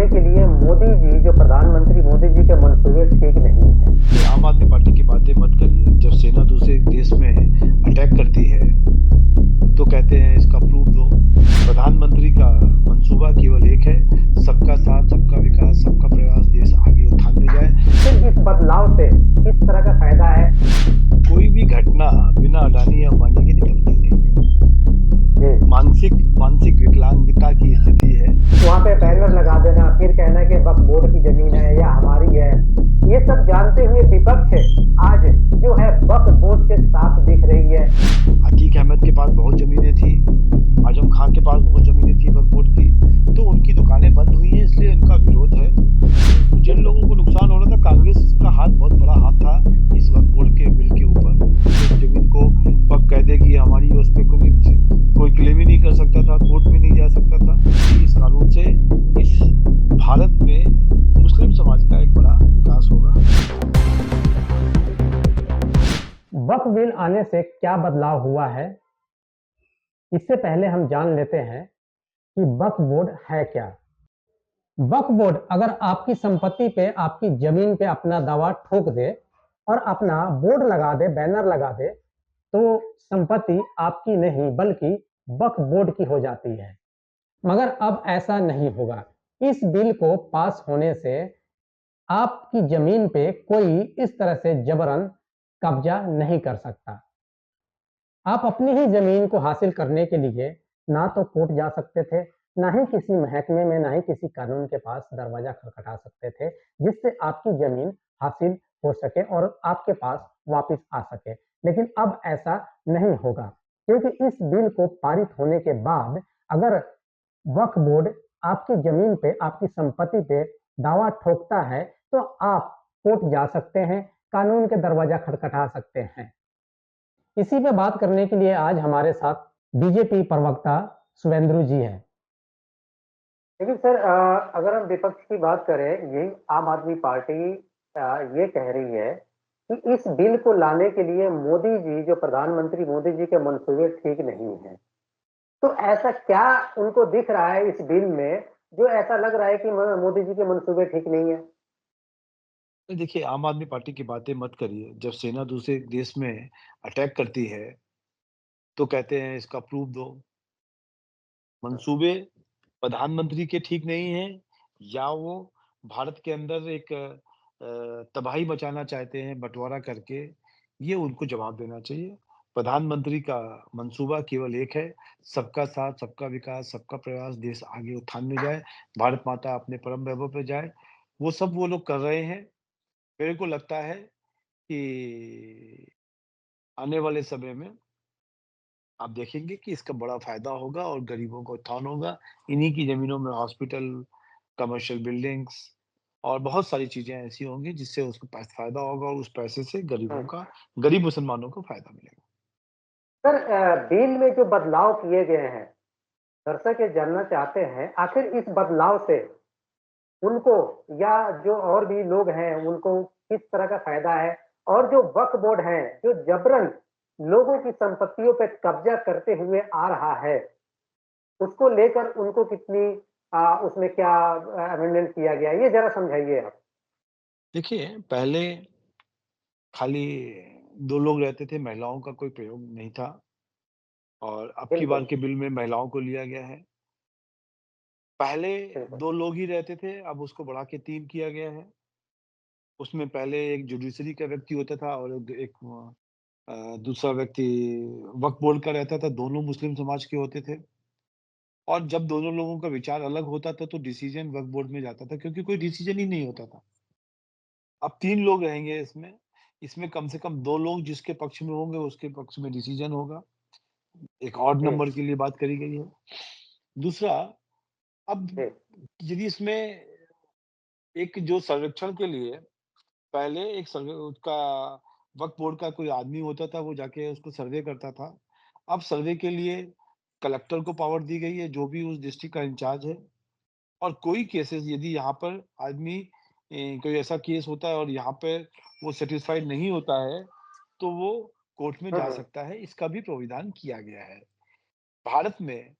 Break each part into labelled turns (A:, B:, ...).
A: लाने के लिए मोदी जी जो प्रधानमंत्री मोदी जी के मंसूबे ठीक नहीं है।
B: आम आदमी पार्टी की बातें मत करिए। जब सेना दूसरे देश में अटैक करती है तो कहते हैं इसका प्रूफ दो। प्रधानमंत्री का मंसूबा केवल एक है, सबका साथ, सबका विकास, सबका प्रयास, देश आगे उत्थान में जाए।
A: फिर इस बदलाव से किस तरह का फायदा है?
B: कोई भी घटना बिना अडानी या अंबानी के निकलती नहीं है।
A: जी।
B: मानसिक मानसिक विकलांगता की स्थिति है।
A: वहाँ पे बैनर लगा देना, फिर कहना कि वक्फ बोर्ड की जमीन है या हमारी है। ये सब जानते हुए विपक्ष आज जो है वक्फ बोर्ड के साथ दिख रही है।
B: अतीक अहमद के पास बहुत जमीनें थी, आजम खान के पास बहुत जमीनें थी वक्फ बोर्ड की, तो उनकी दुकानें बंद हुई हैं, इसलिए इनका विरोध है। जिन लोगों को नुकसान हो रहा था, कांग्रेस का हाथ बहुत बड़ा हाथ था इस वक्त बोर्ड के बिल के ऊपर। उस जमीन को पक कह दे कि हमारी, उस पर कोई क्लेम ही नहीं कर सकता था, कोर्ट में नहीं जा सकता था। इस कानून से इस भारत में मुस्लिम समाज का एक बड़ा विकास होगा।
A: वक्फ बिल आने से क्या बदलाव हुआ है, इससे पहले हम जान लेते हैं कि वक्फ बोर्ड है क्या। वक्फ बोर्ड अगर आपकी संपत्ति पे, आपकी जमीन पे अपना दावा ठोक दे और अपना बोर्ड लगा दे, बैनर लगा दे, तो संपत्ति आपकी नहीं बल्कि वक्फ बोर्ड की हो जाती है। मगर अब ऐसा नहीं होगा। इस बिल को पास होने से आपकी जमीन पे कोई इस तरह से जबरन कब्जा नहीं कर सकता। आप अपनी ही जमीन को हासिल करने के लिए ना तो कोर्ट जा सकते थे, ना ही किसी महकमे में, ना ही किसी कानून के पास दरवाजा खटखटा सकते थे जिससे आपकी जमीन हासिल हो सके और आपके पास वापस आ सके। लेकिन अब ऐसा नहीं होगा, क्योंकि इस बिल को पारित होने के बाद अगर वक्फ बोर्ड आपकी जमीन पे, आपकी संपत्ति पे दावा ठोकता है तो आप कोर्ट जा सकते हैं, कानून के दरवाजा खटखटा सकते हैं। इसी पे बात करने के लिए आज हमारे साथ बीजेपी प्रवक्ता शुभेंदु जी हैं। लेकिन सर, अगर हम विपक्ष की बात करें, यही आम आदमी पार्टी ये कह रही है कि इस बिल को लाने के लिए मोदी जी जो प्रधानमंत्री मोदी जी के मंसूबे ठीक नहीं है। तो ऐसा क्या उनको दिख रहा है इस बिल में जो ऐसा लग रहा है कि मोदी जी के मंसूबे ठीक नहीं है?
B: देखिए, आम आदमी पार्टी की बातें मत करिए। जब सेना दूसरे देश में अटैक करती है तो कहते हैं इसका प्रूफ दो। मंसूबे प्रधानमंत्री के ठीक नहीं हैं, या वो भारत के अंदर एक तबाही मचाना चाहते हैं बँटवारा करके, ये उनको जवाब देना चाहिए। प्रधानमंत्री का मंसूबा केवल एक है, सबका साथ, सबका विकास, सबका प्रयास, देश आगे उत्थान में जाए, भारत माता अपने परम वैभव पे जाए। वो सब वो लोग कर रहे हैं। मेरे को लगता है कि आने वाले समय में आप देखेंगे कि इसका बड़ा फ़ायदा होगा और गरीबों का उत्थान होगा। इन्हीं की ज़मीनों में हॉस्पिटल, कमर्शियल बिल्डिंग्स और बहुत सारी चीज़ें ऐसी होंगी जिससे उसको फ़ायदा होगा और उस पैसे से गरीब मुसलमानों को फ़ायदा मिलेगा।
A: सर, बिल में जो बदलाव किए गए हैं, दर्शक ये जानना चाहते हैं आखिर इस बदलाव से उनको या जो और भी लोग हैं उनको किस तरह का फायदा है? और जो वक्फ बोर्ड है जो जबरन लोगों की संपत्तियों पे कब्जा करते हुए आ रहा है, उसको लेकर उनको कितनी उसमें क्या अमेंडमेंट किया गया है? ये जरा समझाइए आप।
B: देखिए, पहले खाली 2 लोग रहते थे, महिलाओं का कोई प्रयोग नहीं था और अब की बार
A: बिल्कुल।
B: के बिल में महिलाओं को लिया गया है। पहले
A: बिल्कुल।
B: 2 लोग ही रहते थे, अब उसको बढ़ा के 3 किया गया है। उसमें पहले एक जुडिशरी का व्यक्ति होता था और एक दूसरा व्यक्ति वक्फ बोर्ड का रहता था, दोनों मुस्लिम समाज के होते थे। और जब दोनों लोगों का विचार अलग होता था तो डिसीजन वक्फ बोर्ड में जाता था, क्योंकि कोई डिसीजन ही नहीं होता था। अब 3 लोग रहेंगे इसमें, इसमें कम से कम 2 लोग जिसके पक्ष में होंगे उसके पक्ष में डिसीजन होगा। एक ऑड
A: जी।
B: नंबर के लिए बात करी गई है। दूसरा, अब
A: जी।
B: यदि इसमें एक जो सर्वेक्षण के लिए पहले एक सर्वे उसका वक्फ बोर्ड का कोई आदमी होता था, वो जाके उसको सर्वे करता था। अब सर्वे के लिए कलेक्टर को पावर दी गई है, जो भी उस डिस्ट्रिक्ट का इंचार्ज है। और कोई केसेज़ यदि यहाँ पर आदमी कोई ऐसा केस होता है और यहाँ पे वो सैटिस्फाइड नहीं होता है, तो वो कोर्ट में
A: हुँ,
B: जा
A: हुँ।
B: सकता है, इसका भी प्राविधान किया गया है। भारत में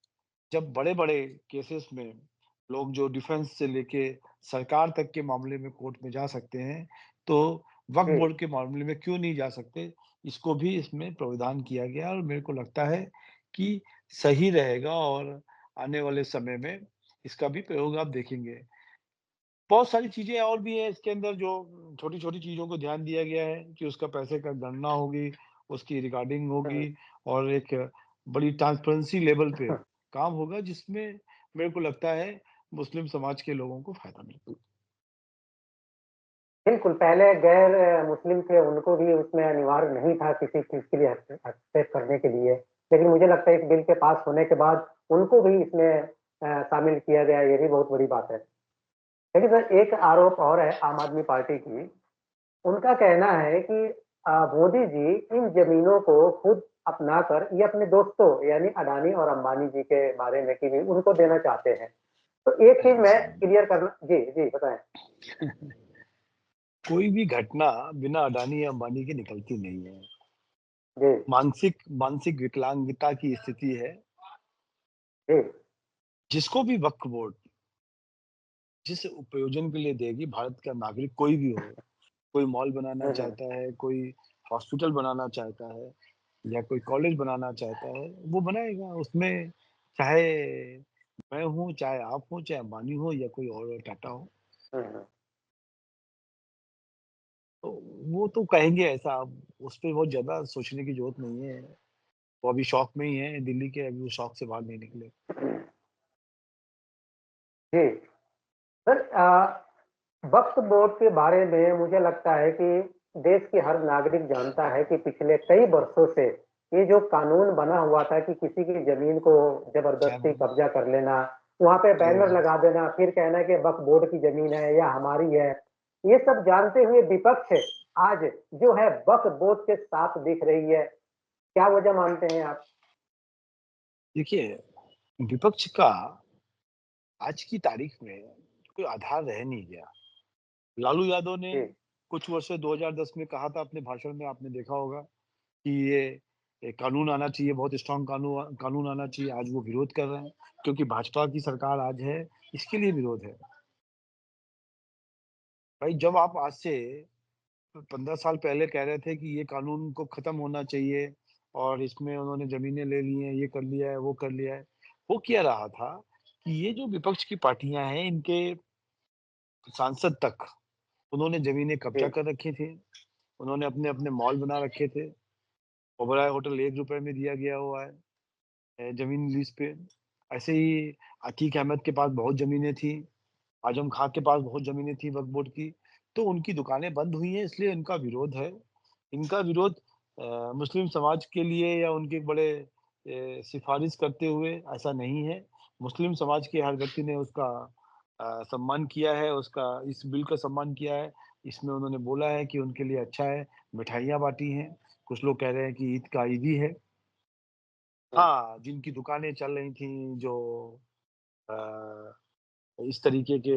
B: जब बड़े-बड़े केसेस में लोग जो डिफेंस से लेके सरकार तक के मामले में कोर्ट में जा सकते हैं, तो वक्फ
A: जी,
B: बोर्ड के मामले में क्यों नहीं जा सकते? इसको भी इसमें प्रावधान किया गया है और मेरे को लगता है कि सही रहेगा और आने वाले समय में इसका भी प्रयोग आप देखेंगे। बहुत सारी चीज़ें और भी हैं इसके अंदर जो छोटी-छोटी चीज़ों को ध्यान दिया गया है कि उसका पैसे का गणना होगी, उसकी रिकॉर्डिंग
A: हुँ,
B: होगी और एक बड़ी ट्रांसपेरेंसी लेवल पे काम होगा जिसमें मेरे को लगता है मुस्लिम समाज के लोगों को फ़ायदा मिलेगा।
A: बिल्कुल, पहले गैर मुस्लिम थे, उनको भी उसमें अनिवार्य नहीं था किसी चीज़ के लिए हस्तक्षेप करने के लिए। लेकिन मुझे लगता है इस बिल के पास होने के बाद उनको भी इसमें शामिल किया गया, ये भी बहुत बड़ी बात है। लेकिन सर एक आरोप और है आम आदमी पार्टी की, उनका कहना है कि मोदी जी इन ज़मीनों को खुद अपनाकर ये अपने दोस्तों यानी अडानी और अंबानी जी के बारे में कि भी उनको देना चाहते हैं। तो एक चीज़ मैं
B: ऐसा नहीं
A: क्लियर करना जी, जी बताएँ?
B: है। कोई भी घटना बिना अडानी या अंबानी के निकलती नहीं है।
A: जी,
B: मानसिक मानसिक विकलांगता की स्थिति है।
A: जी।
B: जिसको भी वक्फ बोर्ड जिस प्रयोजन के लिए देगी भारत का नागरिक कोई भी हो, कोई मॉल बनाना
A: हुँ, हुँ।
B: चाहता है, कोई हॉस्पिटल बनाना चाहता है या कोई कॉलेज बनाना चाहता है, वो बनाएगा। उसमें चाहे मैं हूँ, चाहे आप हो, चाहे अंबानी हो या कोई और टाटा हो।
A: हुँ, हुँ।
B: तो वो तो कहेंगे ऐसा, उस पे बहुत ज़्यादा सोचने की ज़रूरत नहीं है। वो अभी शॉक में ही हैं दिल्ली के, अभी वो शॉक से बाहर नहीं निकले।
A: जी, सर वक्फ बोर्ड के बारे में मुझे लगता है कि देश के हर नागरिक जानता है कि पिछले कई वर्षों से ये जो कानून बना हुआ था कि किसी की ज़मीन को ज़बरदस्ती
B: चैन
A: कब्ज़ा कर लेना, वहाँ पे बैनर
B: जी,
A: लगा देना, फिर कहना कि वक्फ बोर्ड की ज़मीन है या हमारी है। ये सब जानते हुए विपक्ष आज जो है वक्फ बोर्ड के साथ दिख रही है। क्या वजह मानते हैं आप?
B: देखिए विपक्ष का आज की तारीख में कोई आधार रह नहीं गया। लालू यादव ने
A: जी,
B: कुछ वर्षों 2010 में कहा था अपने भाषण में, आपने देखा होगा कि ये कानून आना चाहिए, बहुत स्ट्रॉन्ग कानून आना चाहिए। आज वो विरोध कर रहे हैं क्योंकि भाजपा की सरकार आज है, इसके लिए विरोध है। भाई जब आप आज से 15 साल पहले कह रहे थे कि ये कानून को खत्म होना चाहिए और इसमें उन्होंने ज़मीनें ले ली हैं, ये कर लिया है, वो कर लिया है। हो क्या रहा था कि ये जो विपक्ष की पार्टियाँ हैं, इनके सांसद तक उन्होंने ज़मीनें
A: जी,
B: कब्ज़ा कर रखी थी। उन्होंने अपने-अपने मॉल बना रखे थे। ओबराय होटल ₹1 में दिया गया हुआ है ज़मीन लीज़ पे। ऐसे ही अतीक अहमद के पास बहुत ज़मीनें थी। आज़म खां के पास बहुत ज़मीनें थी वक्फ बोर्ड की। तो उनकी दुकानें बंद हुई हैं, इसलिए इनका विरोध है। इनका विरोध मुस्लिम समाज के लिए या उनके बड़े सिफ़ारिश करते हुए ऐसा नहीं है। मुस्लिम समाज के हर व्यक्ति ने उसका सम्मान किया है, उसका इस बिल का सम्मान किया है। इसमें उन्होंने बोला है कि उनके लिए अच्छा है, मिठाइयाँ बाँटी हैं। कुछ लोग कह रहे हैं कि ईद का ईदी है।
A: हुँ,
B: हाँ, जिनकी दुकानें चल रही थीं, जो अ, इस तरीके के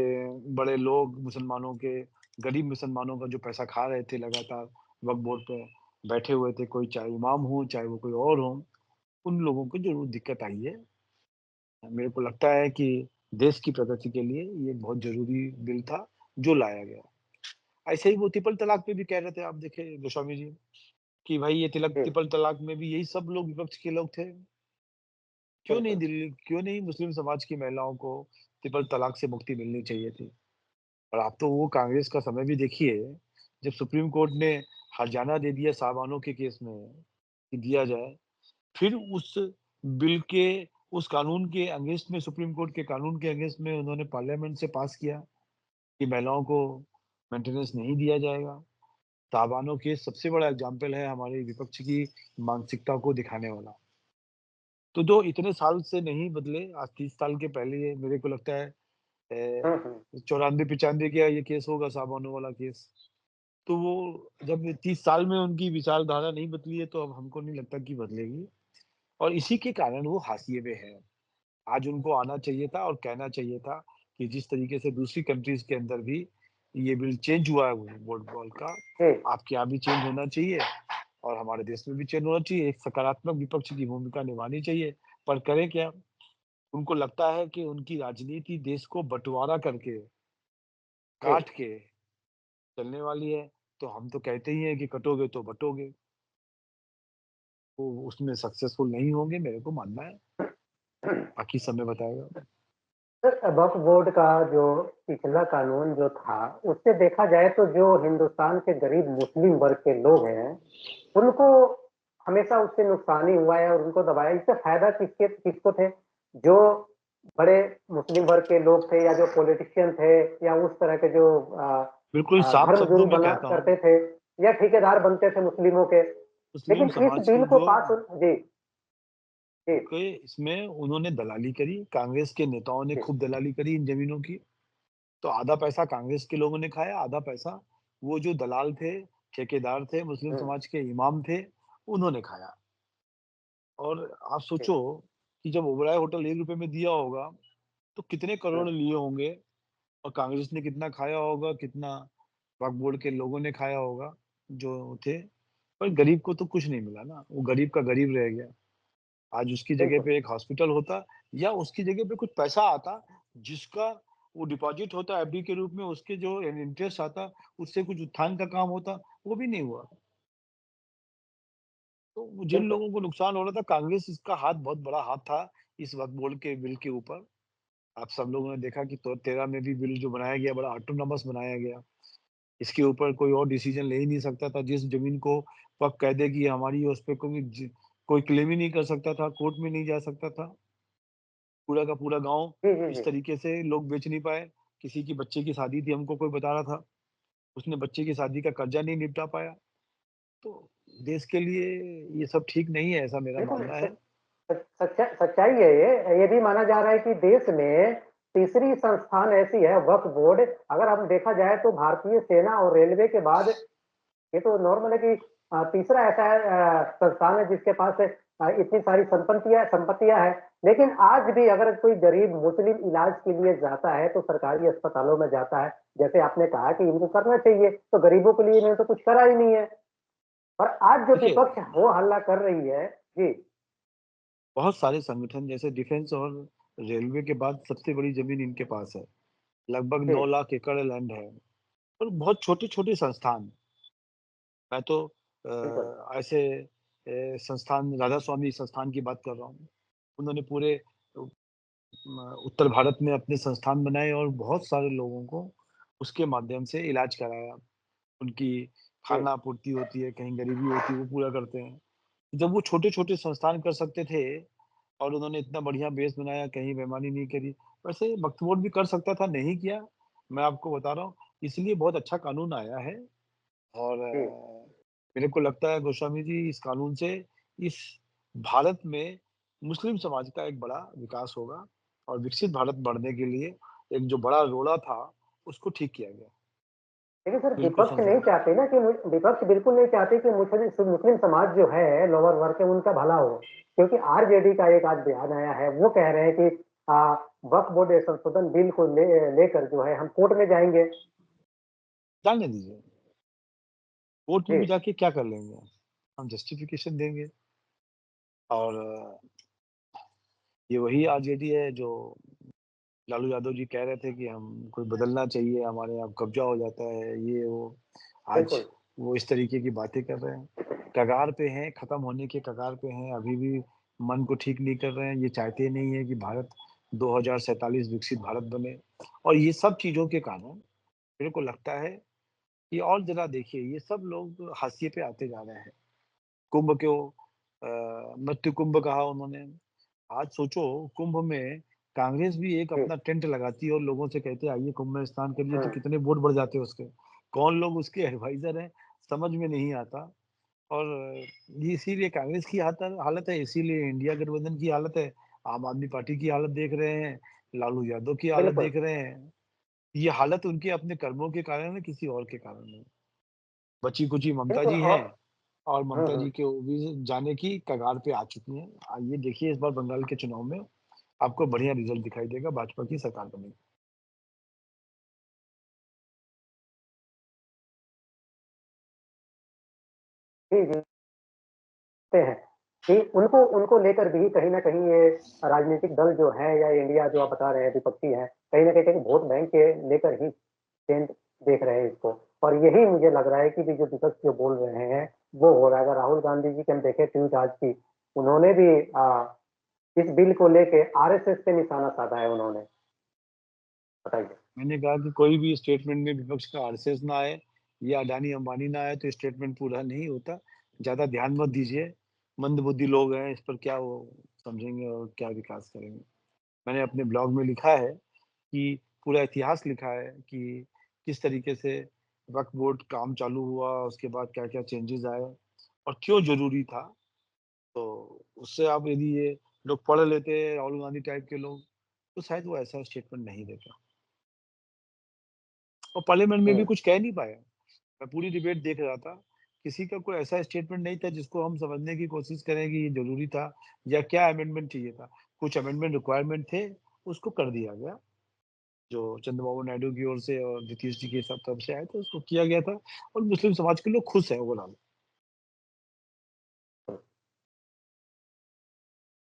B: बड़े लोग मुसलमानों के गरीब मुसलमानों का जो पैसा खा रहे थे लगातार वक्फ बोर्ड पे बैठे हुए थे, कोई चाहे इमाम हो, चाहे वो कोई और हो, उन लोगों को ज़रूर दिक्कत आई है। मेरे को लगता है कि देश की प्रगति के लिए ये बहुत ज़रूरी बिल था, जो लाया गया। ऐसे ही वो ट्रिपल तलाक पे भी कह रहे थे, आप देखे गोस्वामी जी, कि भाई ये तिलक
A: जी,
B: ट्रिपल तलाक में भी यही सब लोग विपक्ष के लोग थे।
A: बिल्कुल।
B: क्यों नहीं मुस्लिम समाज की महिलाओं को ट्रिपल तलाक से मुक्ति मिलनी चाहिए थी? और आप तो वो कांग्रेस का समय भी देखिए, जब सुप्रीम कोर्ट ने हर्जाना दे दिया साहबानों के केस में कि दिया जाए, फिर उस बिल के उस कानून के अगेंस्ट में सुप्रीम कोर्ट के कानून के अगेंस्ट में उन्होंने पार्लियामेंट से पास किया कि महिलाओं को मेंटेनेंस नहीं दिया जाएगा। साहबानों केस सबसे बड़ा एग्ज़ाम्पल है हमारे विपक्ष की मानसिकता को दिखाने वाला। तो जो इतने साल से नहीं बदले, आज 30 साल के पहले ये मेरे को लगता है
A: हुँ, हुँ।
B: 94-95 का ये केस होगा साहबानों वाला केस। तो वो जब 30 साल में उनकी विचारधारा नहीं बदली है, तो अब हमको नहीं लगता कि बदलेगी और इसी के कारण वो हाशिए पे हैं। आज उनको आना चाहिए था और कहना चाहिए था कि जिस तरीके से दूसरी कंट्रीज़ के अंदर भी ये बिल चेंज हुआ है वोट बॉल का,
A: जी।
B: आपके यहाँ भी चेंज होना चाहिए और हमारे देश में भी चेंज होना चाहिए। एक सकारात्मक विपक्ष की भूमिका निभानी चाहिए, पर करें क्या? उनको लगता है कि उनकी राजनीति देश को बँटवारा करके,
A: जी,
B: काट के चलने वाली है, तो हम तो कहते ही हैं कि कटोगे तो बँटोगे। वो उसमें सक्सेसफुल नहीं होंगे, मेरे को मानना है, बाकी समय बताएगा।
A: सर वक्फ बोर्ड का जो पिछला कानून जो था, उससे देखा जाए तो जो हिंदुस्तान के गरीब मुस्लिम वर्ग के लोग हैं, उनको हमेशा उससे नुकसान ही हुआ है और उनको दबाया। इससे फायदा किसको थे? जो बड़े मुस्लिम वर्ग के लोग थे या जो पॉलिटिशियन थे या उस तरह के जो
B: बिल्कुल साफ शब्दों
A: धर्मगुरु
B: में
A: बना
B: कहता हूँ,
A: करते थे या ठेकेदार बनते थे मुस्लिमों के।
B: मुस्लिम
A: लेकिन इस
B: समाज
A: बिल
B: की
A: को
B: जो
A: पास जी, जी,
B: के इसमें उन्होंने दलाली करी, कांग्रेस के नेताओं ने
A: जी,
B: खूब दलाली करी इन ज़मीनों की। तो आधा पैसा कांग्रेस के लोगों ने खाया, आधा पैसा वो जो दलाल थे, ठेकेदार थे, मुस्लिम
A: हुँ,
B: समाज के इमाम थे, उन्होंने खाया। और आप
A: जी,
B: सोचो कि जब ओबराय होटल ₹1 में दिया होगा, तो कितने
A: हुँ,
B: करोड़ लिए होंगे और कांग्रेस ने कितना खाया होगा, कितना वक्फ बोर्ड के लोगों ने खाया होगा, जो थे। पर गरीब को तो कुछ नहीं मिला ना, वो गरीब का गरीब रह गया। आज उसकी जगह
A: बिल्कुल,
B: पे एक हॉस्पिटल होता या उसकी जगह पे कुछ पैसा आता, जिसका वो डिपॉज़िट होता एफडी के रूप में, उसके जो इंटरेस्ट आता, उससे कुछ उत्थान का काम होता, वो भी नहीं हुआ। तो जिन
A: बिल्कुल।
B: लोगों को नुकसान हो रहा था, कांग्रेस इसका हाथ बहुत बड़ा हाथ था इस वक्फ बोर्ड के बिल के ऊपर। आप सब लोगों ने देखा कि तो 13 में भी बिल जो बनाया गया, बड़ा ऑटोनॉमस बनाया गया। इसके ऊपर कोई और डिसीजन ले ही नहीं सकता था। जिस ज़मीन को वक़्फ़ कह दे कि ये हमारी है, उस पे कोई क्लेम ही नहीं कर सकता था, कोर्ट में नहीं जा सकता था। पूरा का पूरा गाँव
A: जी, जी,
B: इस
A: जी।
B: तरीके से लोग बेच नहीं पाए। किसी की बच्चे की शादी थी, हमको कोई बता रहा था, उसने बच्चे की शादी का कर्जा नहीं निपटा पाया। तो देश के लिए ये सब ठीक नहीं है, ऐसा मेरा
A: बिल्कुल,
B: मानना है।
A: सच्चाई है ये। ये भी माना जा रहा है कि देश में तीसरी संस्थान ऐसी है वक्फ बोर्ड। अगर हम देखा जाए तो भारतीय सेना और रेलवे के बाद ये तो नॉर्मल है कि तीसरा ऐसा संस्थान है जिसके पास इतनी सारी संपत्तियां हैं। लेकिन आज भी अगर कोई गरीब मुस्लिम इलाज के लिए जाता है तो सरकारी अस्पतालों में जाता है। जैसे आपने कहा कि इनको करना चाहिए, तो गरीबों के लिए इन्होंने तो कुछ करा ही नहीं है। और आज जो
B: देखिए,
A: विपक्ष हो हल्ला कर रही है। जी,
B: बहुत सारे संगठन जैसे डिफेंस और रेलवे के बाद सबसे बड़ी ज़मीन इनके पास है। लगभग
A: जी,
B: 9 लाख एकड़ लैंड है और बहुत छोटे-छोटे संस्थान। मैं तो
A: बिल्कुल,
B: ऐसे संस्थान राधा स्वामी संस्थान की बात कर रहा हूँ। उन्होंने पूरे उत्तर भारत में अपने संस्थान बनाए और बहुत सारे लोगों को उसके माध्यम से इलाज कराया। उनकी
A: जी,
B: खाना आपूर्ति होती है, कहीं गरीबी होती है, वो पूरा करते हैं। जब वो छोटे-छोटे संस्थान कर सकते थे और उन्होंने इतना बढ़िया बेस बनाया, कहीं बेईमानी नहीं करी। वैसे वक्फ बोर्ड भी कर सकता था, नहीं किया। मैं आपको बता रहा हूँ, इसलिए बहुत अच्छा कानून आया है और
A: जी।
B: मेरे को लगता है गोस्वामी जी इस कानून से इस भारत में मुस्लिम समाज का एक बड़ा विकास होगा और विकसित भारत बढ़ने के लिए एक जो बड़ा रोड़ा था, उसको ठीक किया गया।
A: लेकिन सर
B: बिल्कुल
A: विपक्ष
B: संशय
A: नहीं
B: नहीं।
A: चाहते ना कि विपक्ष बिल्कुल नहीं चाहते कि मुस्लिम मुस्लिम समाज जो है लोअर वर्ग के उनका भला हो। क्योंकि आरजेडी का एक आज बयान आया है, वो कह रहे हैं कि वक्फ बोर्ड संशोधन बिल को लेकर जो है हम कोर्ट में जाएंगे।
B: जाने दीजिए, कोर्ट
A: जी,
B: में भी जाके क्या कर लेंगे? हम जस्टिफिकेशन देंगे और ये वही आरजेडी है जो लालू यादव जी कह रहे थे कि हम कोई बदलना चाहिए, हमारे यहाँ कब्ज़ा हो जाता है, ये वो। आज
A: बिल्कुल,
B: वो इस तरीके की बातें कर रहे हैं। कगार पे हैं, खत्म होने के कगार पे हैं, अभी भी मन को ठीक नहीं कर रहे हैं। ये चाहते नहीं हैं कि भारत 2047 विकसित भारत बने और ये सब चीज़ों के कारण मेरे को लगता है कि और ज़रा देखिए, ये सब लोग हाशिए पे आते जा रहे हैं। कुंभ को मृत्यु कुंभ कहा उन्होंने। आज सोचो कुंभ में कांग्रेस भी एक
A: जी,
B: अपना टेंट लगाती है और लोगों से कहते हैं आइए कुंभ में स्नान करिए तो
A: हुँ,
B: कितने वोट बढ़ जाते हैं उसके। कौन लोग उसके एडवाइज़र हैं समझ में नहीं आता और ये इसीलिए कांग्रेस की हालत है, इसीलिए इंडिया गठबंधन की हालत है। आम आदमी पार्टी की हालत देख रहे हैं, लालू यादव की हालत
A: बिल्कुल,
B: देख रहे हैं। ये हालत उनके अपने कर्मों के कारण है, किसी और के कारण नहीं। बची-कुची ममता
A: बिल्कुल
B: जी
A: और
B: हैं और
A: हुँ,
B: ममता
A: हुँ।
B: जी के वो भी जाने की कगार पे आ चुकी हैं। आइए देखिए इस बार बंगाल के चुनाव में आपको बढ़िया रिज़ल्ट दिखाई देगा, भाजपा की सरकार बनेगी।
A: जी, जी, ते हैं।
C: कि उनको उनको लेकर भी कहीं न कहीं ये राजनीतिक दल जो है या इंडिया जो आप बता रहे हैं विपक्षी है, कहीं न कहीं वोट बैंक के लेकर ही चेंज देख रहे हैं इसको। और यही मुझे लग रहा है कि जो विपक्ष जो बोल रहे हैं, वो हो रहा है। अगर राहुल गांधी जी की हम देखें ट्वीट आज की, उन्होंने भी इस बिल को लेके आरएसएस पे निशाना साधा है उन्होंने। बताइए।
B: मैंने कहा कि कोई भी स्टेटमेंट में विपक्ष का आरएसएस ना आए या अडानी अंबानी ना आए तो स्टेटमेंट पूरा नहीं होता। ज़्यादा ध्यान मत दीजिए। मंदबुद्धि लोग हैं, इस पर क्या वो समझेंगे और क्या विकास करेंगे। मैंने अपने ब्लॉग में लिखा है कि पूरा इतिहास लिखा है कि किस तरीके से वक्फ बोर्ड काम चालू हुआ, उसके बाद क्या-क्या चेंजेज़ आए और क्यों ज़रूरी था। तो उससे आप यदि ये लोग पढ़ लेते राहुल गांधी टाइप के लोग, तो शायद वो ऐसा स्टेटमेंट नहीं देते। और पार्लियामेंट में भी
C: हुँ।
B: कुछ कह नहीं पाया। मैं पूरी डिबेट देख रहा था, किसी का कोई ऐसा स्टेटमेंट नहीं था जिसको हम समझने की कोशिश करें कि ये ज़रूरी था या क्या अमेंडमेंट चाहिए था। कुछ अमेंडमेंट रिक्वायरमेंट थे, उसको कर दिया गया। जो चंद्रबाबू नायडू की ओर से और नीतीश जी की सब तरफ से आए थे, उसको किया गया था और मुस्लिम समाज के लोग खुश हैं ओवरऑल।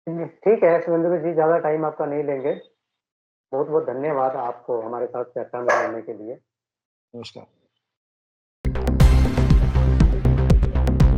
C: ठीक है सुरेंद्र जी, ज़्यादा टाइम आपका नहीं लेंगे। बहुत-बहुत धन्यवाद आपको हमारे साथ चर्चा में जुड़ने के लिए।
B: नमस्कार।